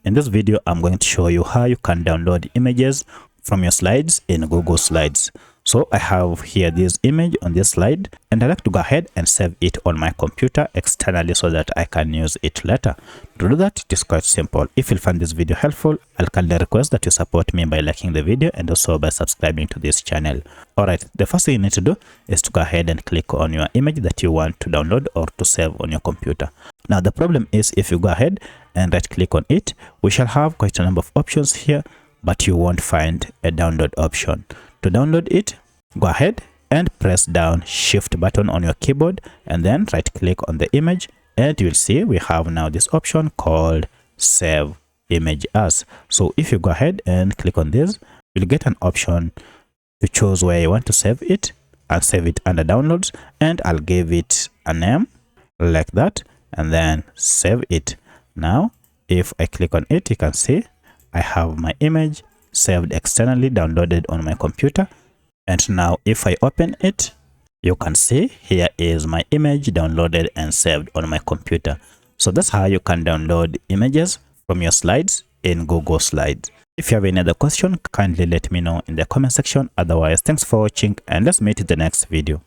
In this video, I'm going to show you how you can download images from your slides in Google Slides. So I have here this image on this slide, and I like to go ahead and save it on my computer externally so that I can use it later. To do that, it is quite simple. If you find this video helpful, I'll kindly request that you support me by liking the video and also by subscribing to this channel. Alright, the first thing you need to do is to go ahead and click on your image that you want to download or to save on your computer. Now the problem is, if you go ahead and right click on it, we shall have quite a number of options here, but you won't find a download option. To download it, go ahead and press down shift button on your keyboard and then right click on the image, and you will see we have now this option called save image as. So if you go ahead and click on this, you'll get an option to choose where you want to save it. I'll save it under downloads, and I'll give it a name like that and then save it. Now if I click on it, you can see I have my image saved externally downloaded on my computer. And now if I open it, you can see here is my image downloaded and saved on my computer. So that's how you can download images from your slides in Google Slides. If you have any other question, kindly let me know in the comment section. Otherwise, thanks for watching, and let's meet in the next video.